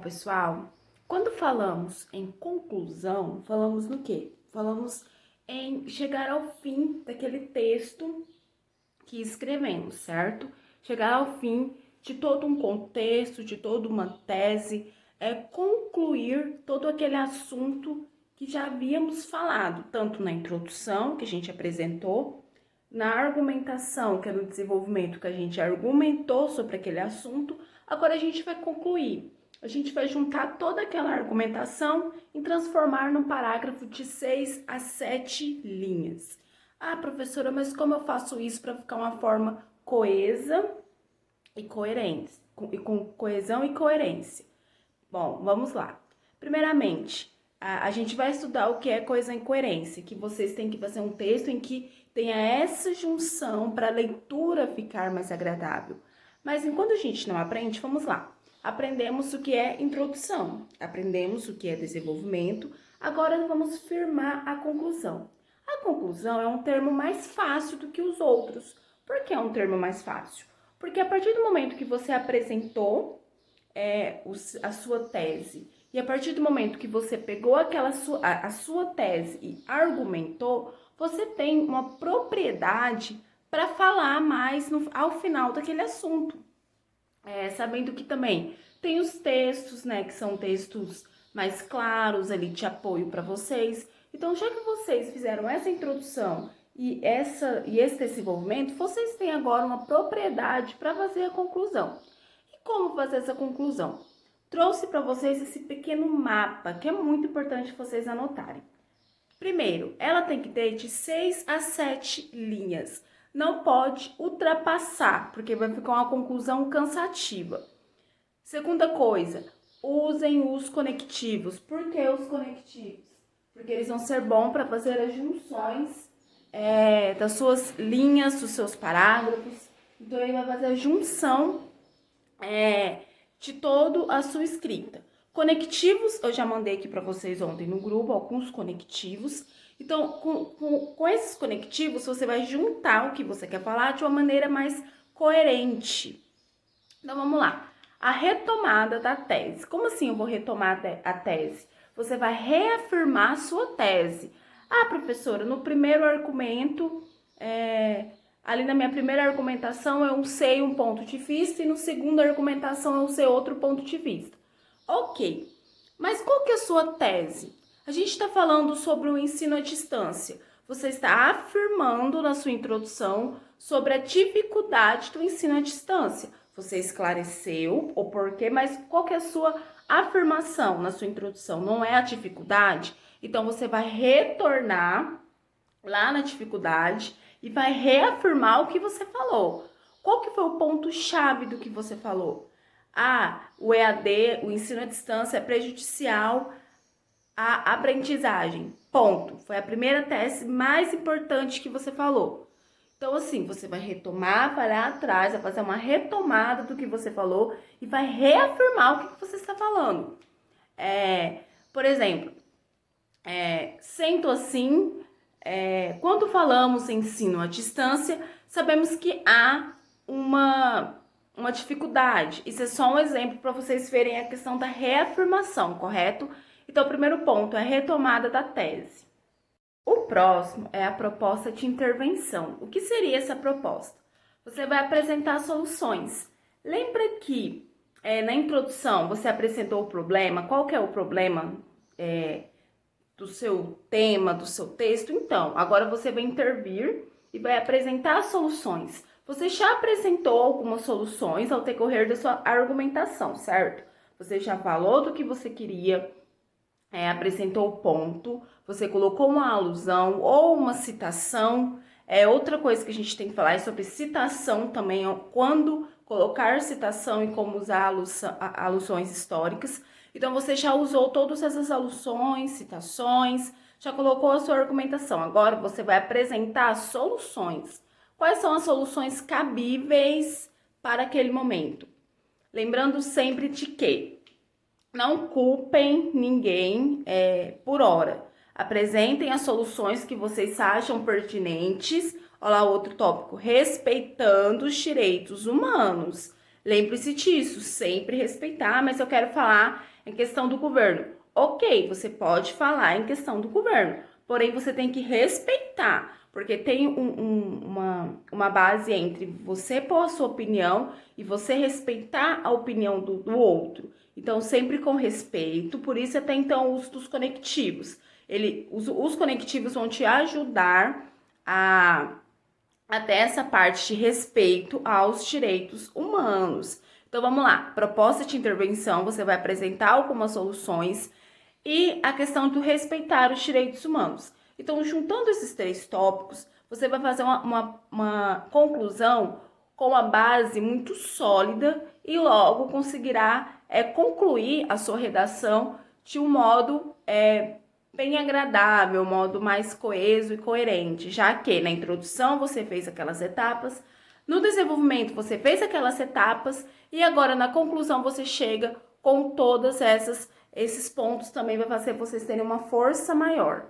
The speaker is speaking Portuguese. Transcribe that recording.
pessoal, quando falamos em conclusão, falamos no quê? Falamos em chegar ao fim daquele texto que escrevemos, certo? Chegar ao fim de todo um contexto, de toda uma tese, concluir todo aquele assunto que já havíamos falado, tanto na introdução que a gente apresentou, na argumentação, que é no desenvolvimento que a gente argumentou sobre aquele assunto. Agora a gente vai concluir. A gente vai juntar toda aquela argumentação e transformar num parágrafo de 6 a 7 linhas. Ah, professora, mas como eu faço isso para ficar uma forma coesa e coerente, com coesão e coerência? Bom, vamos lá. Primeiramente, a gente vai estudar o que é coesão e coerência, que vocês têm que fazer um texto em que tenha essa junção para a leitura ficar mais agradável. Mas enquanto a gente não aprende, vamos lá. Aprendemos o que é introdução, aprendemos o que é desenvolvimento, agora vamos firmar a conclusão. A conclusão é um termo mais fácil do que os outros. Por que é um termo mais fácil? Porque a partir do momento que você apresentou a sua tese, e a partir do momento que você pegou a sua tese e argumentou, você tem uma propriedade para falar mais ao final daquele assunto. Sabendo que também tem os textos, né, que são textos mais claros ali de apoio para vocês. Então, já que vocês fizeram essa introdução e esse desenvolvimento, vocês têm agora uma propriedade para fazer a conclusão. E como fazer essa conclusão? Trouxe para vocês esse pequeno mapa, que é muito importante vocês anotarem. Primeiro, ela tem que ter de 6 a 7 linhas. Não pode ultrapassar, porque vai ficar uma conclusão cansativa. Segunda coisa, usem os conectivos. Por que os conectivos? Porque eles vão ser bons para fazer as junções das suas linhas, dos seus parágrafos. Então, ele vai fazer a junção de toda a sua escrita. Conectivos, eu já mandei aqui para vocês ontem no grupo, alguns conectivos. Então, com esses conectivos, você vai juntar o que você quer falar de uma maneira mais coerente. Então, vamos lá. A retomada da tese. Como assim eu vou retomar a tese? Você vai reafirmar a sua tese. Ah, professora, no primeiro argumento, ali na minha primeira argumentação eu usei um ponto de vista e no segundo argumentação eu usei outro ponto de vista. Ok, mas qual que é a sua tese? A gente está falando sobre o ensino à distância. Você está afirmando na sua introdução sobre a dificuldade do ensino à distância. Você esclareceu o porquê, mas qual que é a sua afirmação na sua introdução? Não é a dificuldade? Então, você vai retornar lá na dificuldade e vai reafirmar o que você falou. Qual que foi o ponto-chave do que você falou? Ah, o EAD, o ensino à distância, é prejudicial à aprendizagem. Ponto. Foi a primeira tese mais importante que você falou. Então, assim, você vai retomar, vai lá atrás, vai fazer uma retomada do que você falou e vai reafirmar o que você está falando. Por exemplo, sendo assim, quando falamos em ensino à distância, sabemos que há uma dificuldade. Isso é só um exemplo para vocês verem a questão da reafirmação, correto? Então, o primeiro ponto é a retomada da tese. O próximo é a proposta de intervenção. O que seria essa proposta? Você vai apresentar soluções. Lembra que na introdução você apresentou o problema? Qual que é o problema do seu tema, do seu texto? Então, agora você vai intervir e vai apresentar soluções. Você já apresentou algumas soluções ao decorrer da sua argumentação, certo? Você já falou do que você queria, apresentou o ponto, você colocou uma alusão ou uma citação. Outra coisa que a gente tem que falar é sobre citação também, quando colocar citação e como usar alusões históricas. Então, você já usou todas essas alusões, citações, já colocou a sua argumentação. Agora, você vai apresentar soluções. Quais são as soluções cabíveis para aquele momento? Lembrando sempre de que não culpem ninguém por hora. Apresentem as soluções que vocês acham pertinentes. Olha lá outro tópico, respeitando os direitos humanos. Lembre-se disso, sempre respeitar, mas eu quero falar em questão do governo. Ok, você pode falar em questão do governo, porém você tem que respeitar, porque tem uma base entre você pôr a sua opinião e você respeitar a opinião do outro. Então, sempre com respeito, por isso até então o uso dos conectivos. Os conectivos vão te ajudar a até essa parte de respeito aos direitos humanos. Então vamos lá, proposta de intervenção, você vai apresentar algumas soluções e a questão do respeitar os direitos humanos. Então, juntando esses 3 tópicos, você vai fazer uma conclusão com a base muito sólida e logo conseguirá concluir a sua redação de um modo bem agradável, modo mais coeso e coerente, já que na introdução você fez aquelas etapas, no desenvolvimento você fez aquelas etapas e agora na conclusão você chega com todas esses pontos, também vai fazer vocês terem uma força maior.